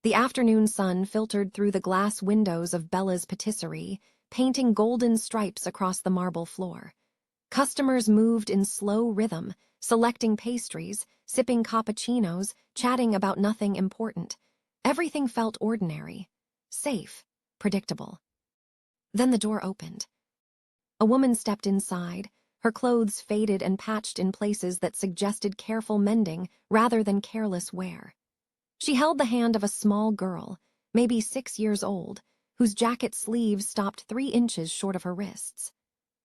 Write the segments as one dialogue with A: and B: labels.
A: The afternoon sun filtered through the glass windows of Bella's patisserie, painting golden stripes across the marble floor. Customers moved in slow rhythm, selecting pastries, sipping cappuccinos, chatting about nothing important. Everything felt ordinary, safe, predictable. Then the door opened. A woman stepped inside, her clothes faded and patched in places that suggested careful mending rather than careless wear. She held the hand of a small girl, maybe 6 years old, whose jacket sleeves stopped 3 inches short of her wrists.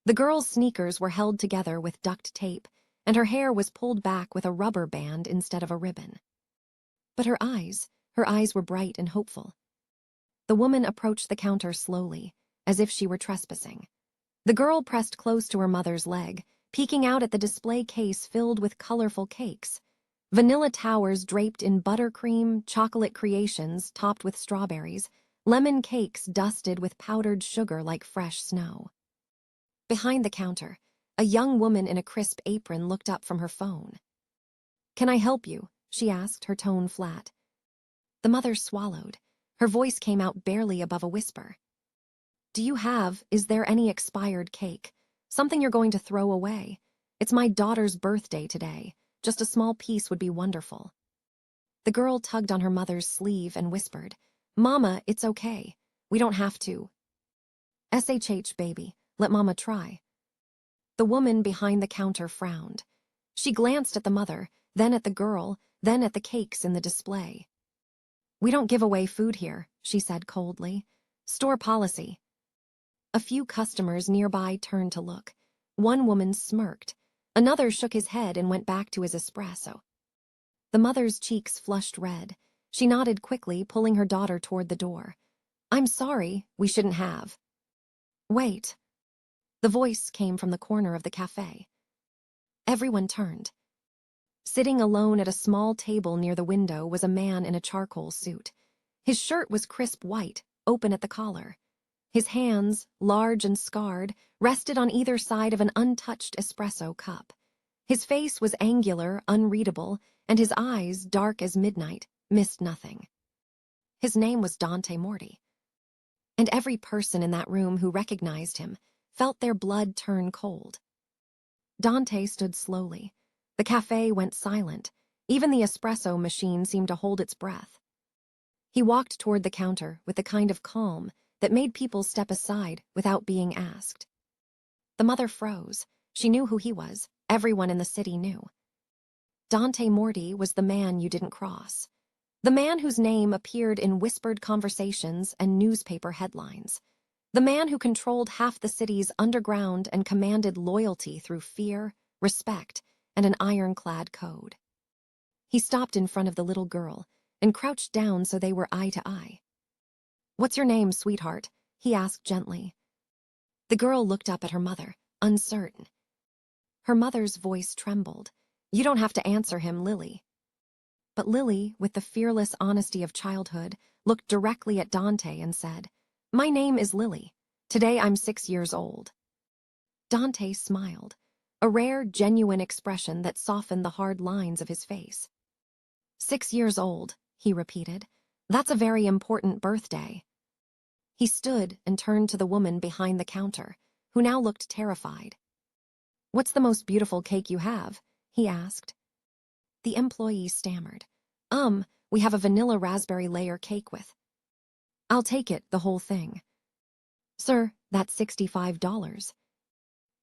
A: The girl's sneakers were held together with duct tape, and her hair was pulled back with a rubber band instead of a ribbon. But her eyes were bright and hopeful. The woman approached the counter slowly, as if she were trespassing. The girl pressed close to her mother's leg, peeking out at the display case filled with colorful cakes. Vanilla towers draped in buttercream, chocolate creations topped with strawberries, lemon cakes dusted with powdered sugar like fresh snow. Behind the counter, a young woman in a crisp apron looked up from her phone. "Can I help you?" she asked, her tone flat. The mother swallowed. Her voice came out barely above a whisper. Is there any expired cake? Something you're going to throw away? It's my daughter's birthday today. Just a small piece would be wonderful." The girl tugged on her mother's sleeve and whispered, "Mama, it's okay. We don't have to. SHH, baby. Let Mama try." The woman behind the counter frowned. She glanced at the mother, then at the girl, then at the cakes in the display. "We don't give away food here," she said coldly. "Store policy." A few customers nearby turned to look. One woman smirked. Another shook his head and went back to his espresso. The mother's cheeks flushed red. She nodded quickly, pulling her daughter toward the door. "I'm sorry, we shouldn't have." "Wait." The voice came from the corner of the cafe. Everyone turned. Sitting alone at a small table near the window was a man in a charcoal suit. His shirt was crisp white, open at the collar. His hands, large and scarred, rested on either side of an untouched espresso cup. His face was angular, unreadable, and his eyes, dark as midnight, missed nothing. His name was Dante Moretti. And every person in that room who recognized him felt their blood turn cold. Dante stood slowly. The cafe went silent. Even the espresso machine seemed to hold its breath. He walked toward the counter with the kind of calm that made people step aside without being asked. The mother froze. She knew who he was. Everyone in the city knew. Dante Moretti was the man you didn't cross. The man whose name appeared in whispered conversations and newspaper headlines. The man who controlled half the city's underground and commanded loyalty through fear, respect, and an ironclad code. He stopped in front of the little girl and crouched down so they were eye to eye. "What's your name, sweetheart?" he asked gently. The girl looked up at her mother, uncertain. Her mother's voice trembled. "You don't have to answer him, Lily." But Lily, with the fearless honesty of childhood, looked directly at Dante and said, "My name is Lily. Today I'm 6 years old." Dante smiled, a rare, genuine expression that softened the hard lines of his face. 6 years old, he repeated. "That's a very important birthday." He stood and turned to the woman behind the counter, who now looked terrified. "What's the most beautiful cake you have?" he asked. The employee stammered. We have a vanilla raspberry layer cake with." "I'll take it, the whole thing." "Sir, that's $65.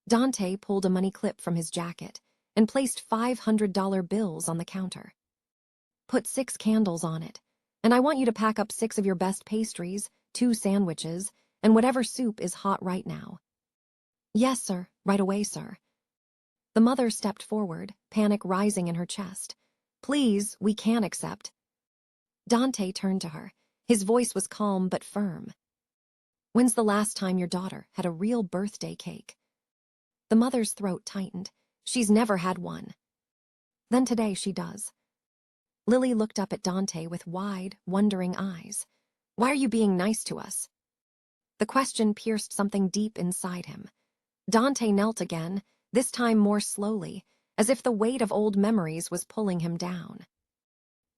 A: Dante pulled a money clip from his jacket and placed $500 bills on the counter. "Put 6 candles on it, and I want you to pack up 6 of your best pastries, 2 sandwiches, and whatever soup is hot right now." "Yes, sir. Right away, sir." The mother stepped forward, panic rising in her chest. "Please, we can accept." Dante turned to her. His voice was calm but firm. "When's the last time your daughter had a real birthday cake?" The mother's throat tightened. "She's never had one." "Then today she does." Lily looked up at Dante with wide, wondering eyes. "Why are you being nice to us?" The question pierced something deep inside him. Dante knelt again, this time more slowly, as if the weight of old memories was pulling him down.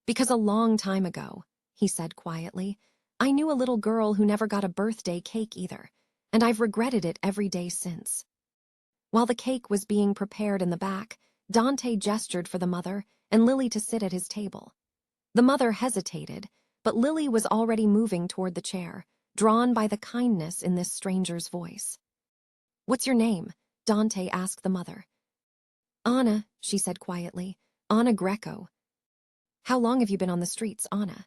A: "Because a long time ago," he said quietly. I knew a little girl who never got a birthday cake either, and I've regretted it every day since. While the cake was being prepared in the back, Dante gestured for the mother and Lily to sit at his table. The mother hesitated, but Lily was already moving toward the chair, drawn by the kindness in this stranger's voice. What's your name? Dante asked the mother. Anna, she said quietly. Anna Greco. How long have you been on the streets, Anna?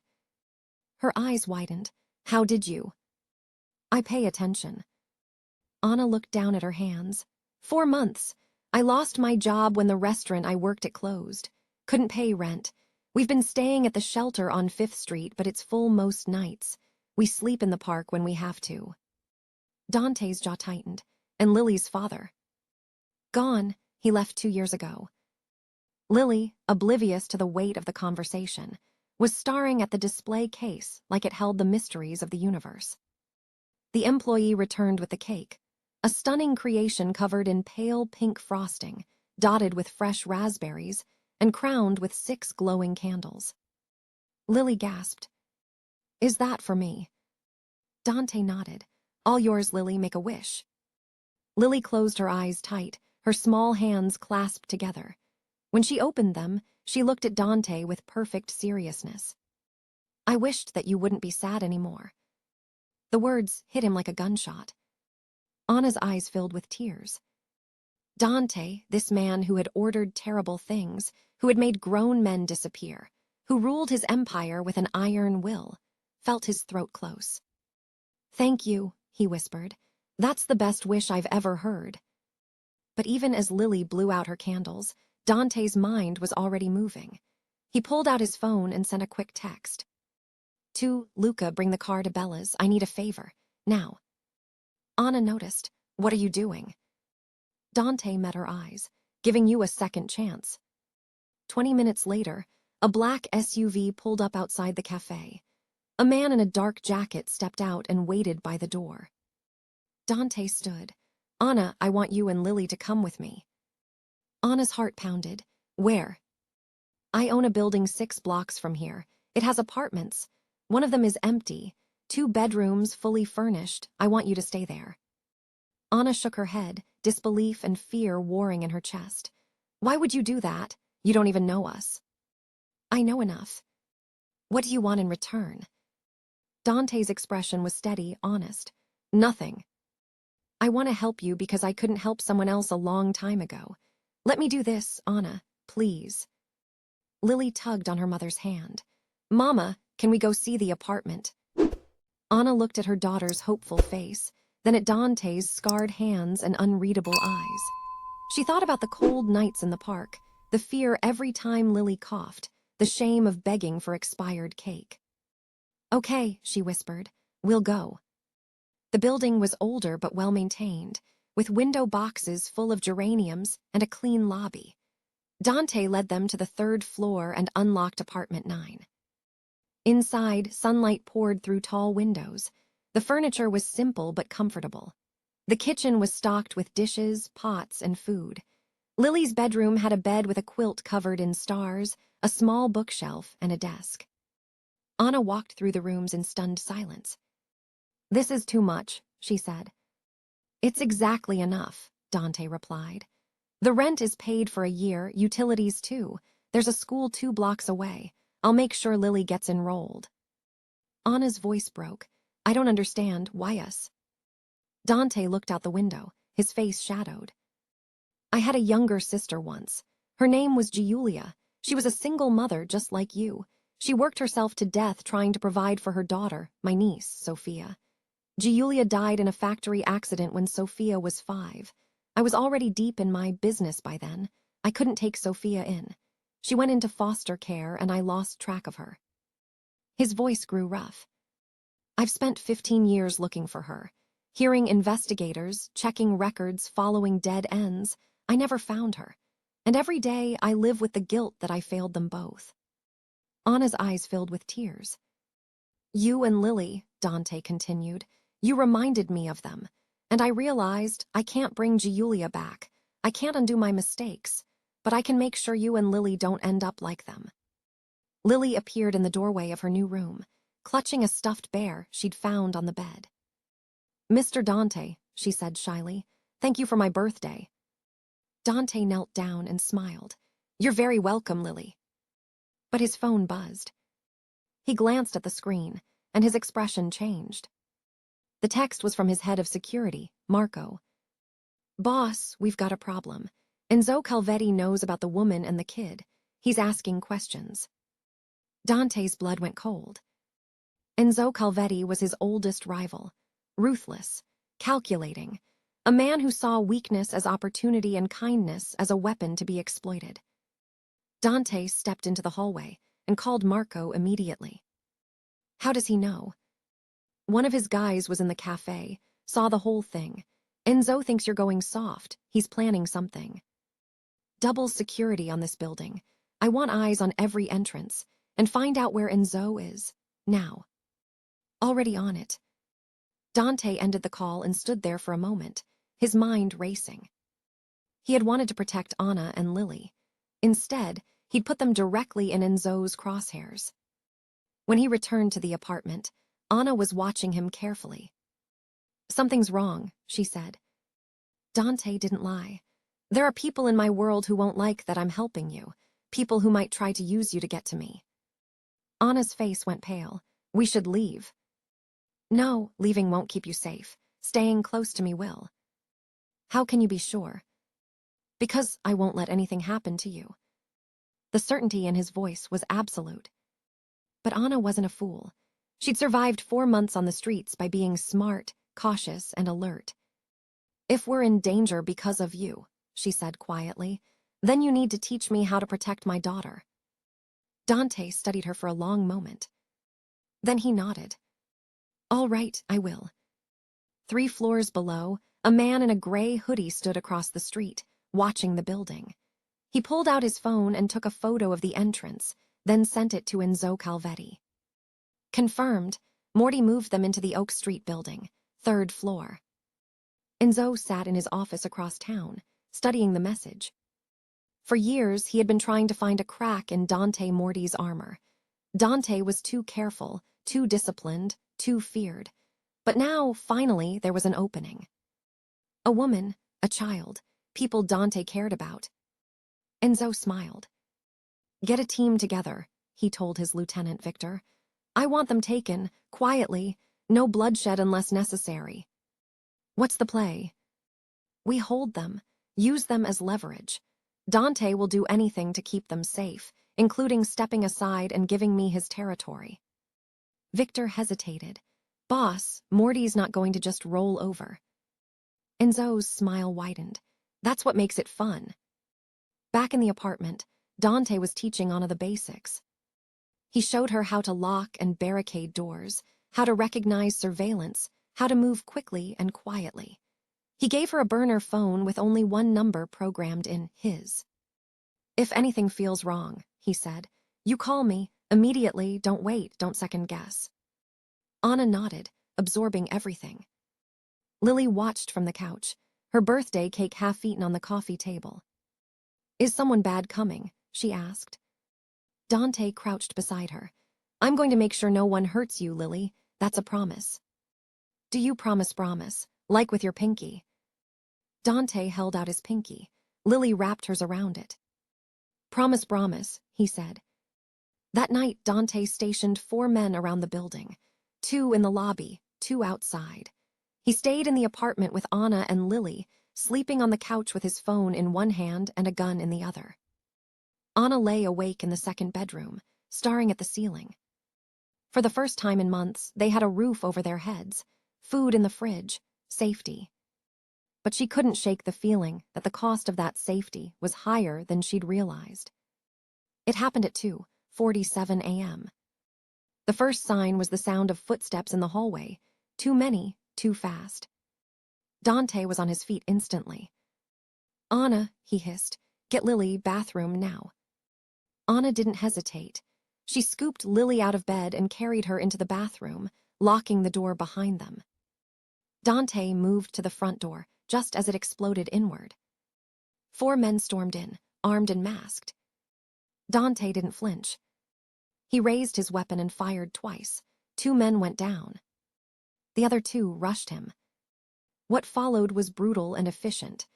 A: Her eyes widened. How did you? I pay attention. Anna looked down at her hands. 4 months. I lost my job when the restaurant I worked at closed. Couldn't pay rent. We've been staying at the shelter on 5th Street, but it's full most nights. We sleep in the park when we have to. Dante's jaw tightened. And Lily's father? Gone. He left 2 years ago. Lily, oblivious to the weight of the conversation, was staring at the display case like it held the mysteries of the universe. The employee returned with the cake, a stunning creation covered in pale pink frosting, dotted with fresh raspberries, and crowned with 6 glowing candles. Lily gasped. Is that for me? Dante nodded. All yours, Lily, make a wish. Lily closed her eyes tight, her small hands clasped together. When she opened them, she looked at Dante with perfect seriousness. I wished that you wouldn't be sad anymore. The words hit him like a gunshot. Anna's eyes filled with tears. Dante, this man who had ordered terrible things, who had made grown men disappear, who ruled his empire with an iron will, felt his throat close. Thank you, he whispered. That's the best wish I've ever heard. But even as Lily blew out her candles, Dante's mind was already moving. He pulled out his phone and sent a quick text. To Luca, bring the car to Bella's. I need a favor. Now. Anna noticed. What are you doing? Dante met her eyes. Giving you a second chance. 20 minutes later, a black SUV pulled up outside the cafe. A man in a dark jacket stepped out and waited by the door. Dante stood. Anna, I want you and Lily to come with me. Anna's heart pounded. Where? I own a building 6 blocks from here. It has apartments. One of them is empty. 2 bedrooms, fully furnished. I want you to stay there. Anna shook her head, disbelief and fear warring in her chest. Why would you do that? You don't even know us. I know enough. What do you want in return? Dante's expression was steady, honest. Nothing. I want to help you because I couldn't help someone else a long time ago. Let me do this, Anna, please. Lily tugged on her mother's hand. Mama, can we go see the apartment? Anna looked at her daughter's hopeful face, then at Dante's scarred hands and unreadable eyes. She thought about the cold nights in the park, the fear every time Lily coughed, the shame of begging for expired cake. Okay, she whispered, we'll go. The building was older but well-maintained, with window boxes full of geraniums and a clean lobby. Dante led them to the 3rd floor and unlocked apartment 9. Inside, sunlight poured through tall windows. The furniture was simple but comfortable. The kitchen was stocked with dishes, pots, and food. Lily's bedroom had a bed with a quilt covered in stars, a small bookshelf, and a desk. Anna walked through the rooms in stunned silence. This is too much, she said. It's exactly enough, Dante replied. The rent is paid for a year, utilities too. There's a school 2 blocks away. I'll make sure Lily gets enrolled. Anna's voice broke. I don't understand. Why us? Dante looked out the window, his face shadowed. I had a younger sister once. Her name was Giulia. She was a single mother just like you. She worked herself to death trying to provide for her daughter, my niece, Sophia. Giulia died in a factory accident when Sophia was 5. I was already deep in my business by then. I couldn't take Sophia in. She went into foster care and I lost track of her. His voice grew rough. I've spent 15 years looking for her. Hearing investigators, checking records, following dead ends, I never found her. And every day I live with the guilt that I failed them both. Anna's eyes filled with tears. You and Lily, Dante continued, you reminded me of them. And I realized I can't bring Giulia back. I can't undo my mistakes. But I can make sure you and Lily don't end up like them. Lily appeared in the doorway of her new room. clutching a stuffed bear she'd found on the bed. "Mr. Dante," she said shyly, "thank you for my birthday." Dante knelt down and smiled. "You're very welcome, Lily." But his phone buzzed. He glanced at the screen, and his expression changed. The text was from his head of security, Marco. "Boss, we've got a problem. Enzo Calvetti knows about the woman and the kid. He's asking questions." Dante's blood went cold. Enzo Calvetti was his oldest rival, ruthless, calculating, a man who saw weakness as opportunity and kindness as a weapon to be exploited. Dante stepped into the hallway and called Marco immediately. "How does he know?" "One of his guys was in the cafe, saw the whole thing. Enzo thinks you're going soft. He's planning something." "Double security on this building. I want eyes on every entrance, and find out where Enzo is. Now." "Already on it." Dante ended the call and stood there for a moment, his mind racing. He had wanted to protect Anna and Lily. Instead, he'd put them directly in Enzo's crosshairs. When he returned to the apartment, Anna was watching him carefully. "Something's wrong," she said. Dante didn't lie. "There are people in my world who won't like that I'm helping you, people who might try to use you to get to me." Anna's face went pale. "We should leave." "No, leaving won't keep you safe. Staying close to me will." "How can you be sure?" "Because I won't let anything happen to you." The certainty in his voice was absolute. But Anna wasn't a fool. She'd survived 4 months on the streets by being smart, cautious, and alert. "If we're in danger because of you," she said quietly, "then you need to teach me how to protect my daughter." Dante studied her for a long moment. Then he nodded. "All right, I will." 3 floors below, a man in a gray hoodie stood across the street, watching the building. He pulled out his phone and took a photo of the entrance, then sent it to Enzo Calvetti. Confirmed, Morty moved them into the Oak Street building, 3rd floor. Enzo sat in his office across town, studying the message. For years, he had been trying to find a crack in Dante Morty's armor. Dante was too careful, too disciplined, too feared. But now, finally, there was an opening. A woman, a child, people Dante cared about. Enzo smiled. "Get a team together," he told his lieutenant Victor. "I want them taken, quietly, no bloodshed unless necessary." "What's the play?" "We hold them, use them as leverage. Dante will do anything to keep them safe, including stepping aside and giving me his territory." Victor hesitated. "Boss, Morty's not going to just roll over." Enzo's smile widened. "That's what makes it fun." Back in the apartment, Dante was teaching Anna the basics. He showed her how to lock and barricade doors, how to recognize surveillance, how to move quickly and quietly. He gave her a burner phone with only one number programmed in his. "If anything feels wrong," he said, "you call me, immediately, don't wait, don't second guess." Anna nodded, absorbing everything. Lily watched from the couch, her birthday cake half-eaten on the coffee table. "Is someone bad coming?" she asked. Dante crouched beside her. "I'm going to make sure no one hurts you, Lily. That's a promise." "Do you promise, like with your pinky?" Dante held out his pinky. Lily wrapped hers around it. Promise, he said. That night, Dante stationed 4 men around the building, 2 in the lobby, 2 outside. He stayed in the apartment with Anna and Lily, sleeping on the couch with his phone in one hand and a gun in the other. Anna lay awake in the 2nd bedroom, staring at the ceiling. For the first time in months, they had a roof over their heads, food in the fridge, safety. But she couldn't shake the feeling that the cost of that safety was higher than she'd realized. It happened at 2:47 a.m. The first sign was the sound of footsteps in the hallway, too many, too fast. Dante was on his feet instantly. "Anna," he hissed, "get Lily, bathroom now." Anna didn't hesitate. She scooped Lily out of bed and carried her into the bathroom, locking the door behind them. Dante moved to the front door, just as it exploded inward. 4 men stormed in, armed and masked. Dante didn't flinch. He raised his weapon and fired twice. 2 men went down. The other 2 rushed him. What followed was brutal and efficient.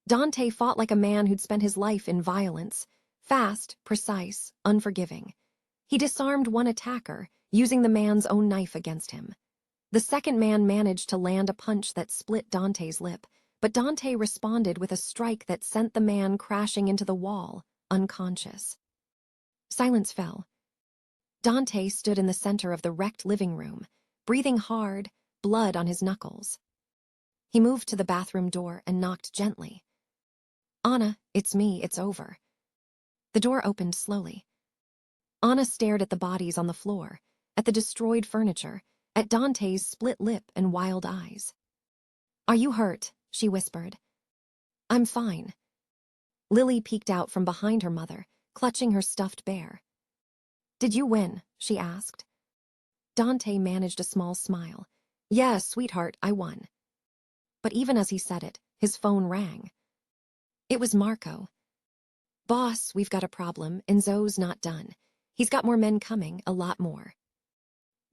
A: Dante fought like a man who'd spent his life in violence, fast, precise, unforgiving. He disarmed one attacker, using the man's own knife against him. The second man managed to land a punch that split Dante's lip, but Dante responded with a strike that sent the man crashing into the wall, unconscious. Silence fell. Dante stood in the center of the wrecked living room, breathing hard, blood on his knuckles. He moved to the bathroom door and knocked gently. "Anna, it's me, it's over." The door opened slowly. Anna stared at the bodies on the floor, at the destroyed furniture, at Dante's split lip and wild eyes. "Are you hurt?" she whispered. "I'm fine." Lily peeked out from behind her mother, clutching her stuffed bear. "Did you win?" she asked. Dante managed a small smile. "Yes, sweetheart, I won." But even as he said it, his phone rang. It was Marco. "Boss, we've got a problem. Enzo's not done. He's got more men coming, a lot more."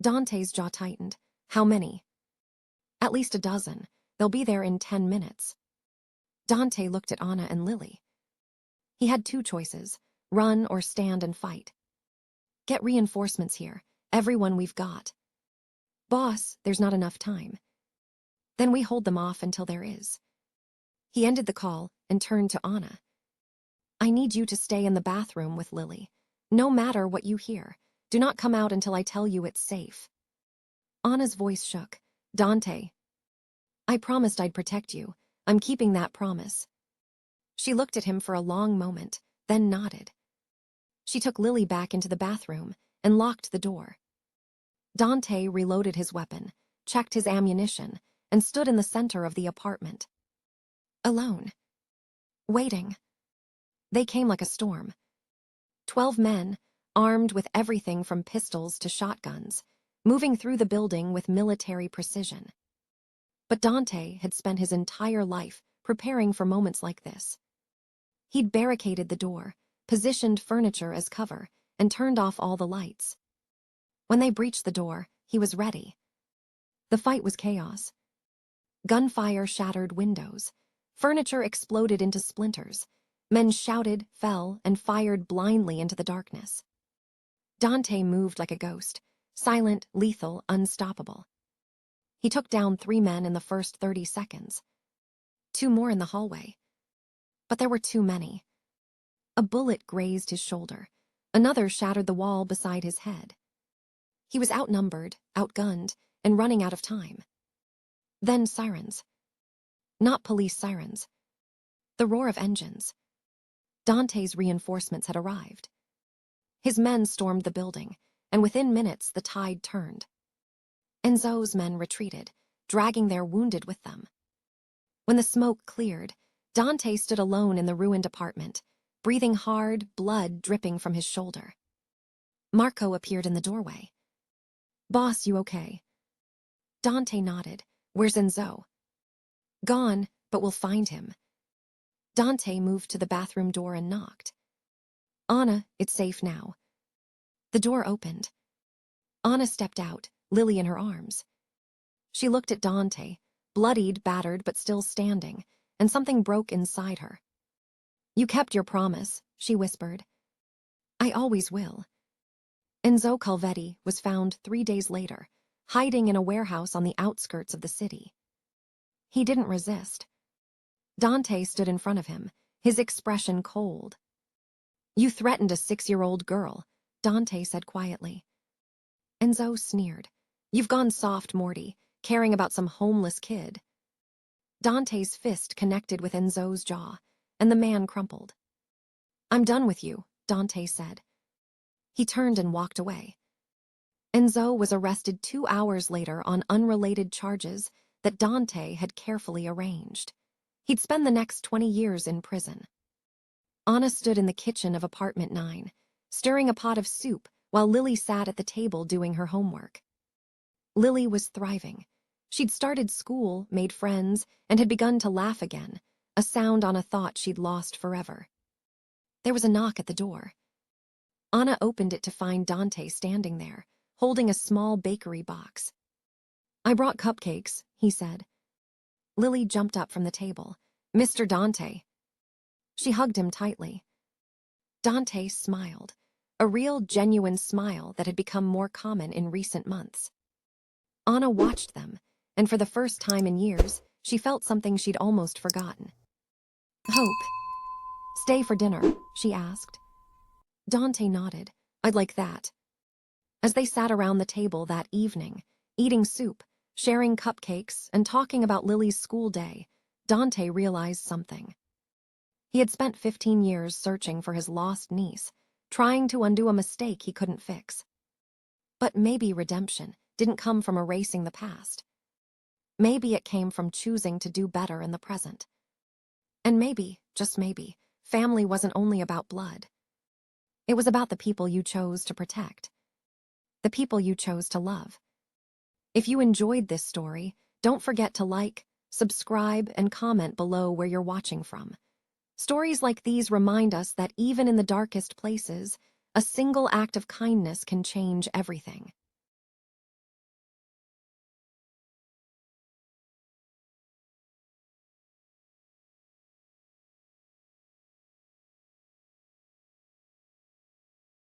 A: Dante's jaw tightened. "How many?" "At least a dozen. They'll be there in 10 minutes. Dante looked at Anna and Lily. He had 2 choices, run or stand and fight. "Get reinforcements here, everyone we've got." "Boss, there's not enough time." "Then we hold them off until there is." He ended the call and turned to Anna. "I need you to stay in the bathroom with Lily. No matter what you hear, do not come out until I tell you it's safe." Anna's voice shook. "Dante, I promised I'd protect you. I'm keeping that promise." She looked at him for a long moment, then nodded. She took Lily back into the bathroom and locked the door. Dante reloaded his weapon, checked his ammunition, and stood in the center of the apartment. Alone. Waiting. They came like a storm. 12 men, armed with everything from pistols to shotguns, moving through the building with military precision. But Dante had spent his entire life preparing for moments like this. He'd barricaded the door, positioned furniture as cover, and turned off all the lights. When they breached the door, he was ready. The fight was chaos. Gunfire shattered windows. Furniture exploded into splinters. Men shouted, fell, and fired blindly into the darkness. Dante moved like a ghost, silent, lethal, unstoppable. He took down 3 men in the first 30 seconds. 2 more in the hallway. But there were too many. A bullet grazed his shoulder. Another shattered the wall beside his head. He was outnumbered, outgunned, and running out of time. Then sirens. Not police sirens. The roar of engines. Dante's reinforcements had arrived. His men stormed the building, and within minutes the tide turned. Enzo's men retreated, dragging their wounded with them. When the smoke cleared, Dante stood alone in the ruined apartment, breathing hard, blood dripping from his shoulder. Marco appeared in the doorway. "Boss, you okay?" Dante nodded. "Where's Enzo?" "Gone, but we'll find him." Dante moved to the bathroom door and knocked. "Anna, it's safe now." The door opened. Anna stepped out, Lily in her arms. She looked at Dante, bloodied, battered, but still standing, and something broke inside her. "You kept your promise," she whispered. "I always will." Enzo Calvetti was found 3 days later, hiding in a warehouse on the outskirts of the city. He didn't resist. Dante stood in front of him, his expression cold. "You threatened a 6-year-old girl," Dante said quietly. Enzo sneered. "You've gone soft, Morty, caring about some homeless kid." Dante's fist connected with Enzo's jaw, and the man crumpled. "I'm done with you," Dante said. He turned and walked away. Enzo was arrested 2 hours later on unrelated charges that Dante had carefully arranged. He'd spend the next 20 years in prison. Anna stood in the kitchen of apartment 9, stirring a pot of soup while Lily sat at the table doing her homework. Lily was thriving. She'd started school, made friends, and had begun to laugh again, a sound Anna thought she'd lost forever. There was a knock at the door. Anna opened it to find Dante standing there, holding a small bakery box. "I brought cupcakes," he said. Lily jumped up from the table. "Mr. Dante." She hugged him tightly. Dante smiled, a real, genuine smile that had become more common in recent months. Anna watched them, and for the first time in years, she felt something she'd almost forgotten. "Hope, stay for dinner?" she asked. Dante nodded. "I'd like that." As they sat around the table that evening, eating soup, sharing cupcakes, and talking about Lily's school day, Dante realized something. He had spent 15 years searching for his lost niece, trying to undo a mistake he couldn't fix. But maybe redemption didn't come from erasing the past. Maybe it came from choosing to do better in the present. And maybe, just maybe, family wasn't only about blood. It was about the people you chose to protect. The people you chose to love. If you enjoyed this story, don't forget to like, subscribe, and comment below where you're watching from. Stories like these remind us that even in the darkest places, a single act of kindness can change everything.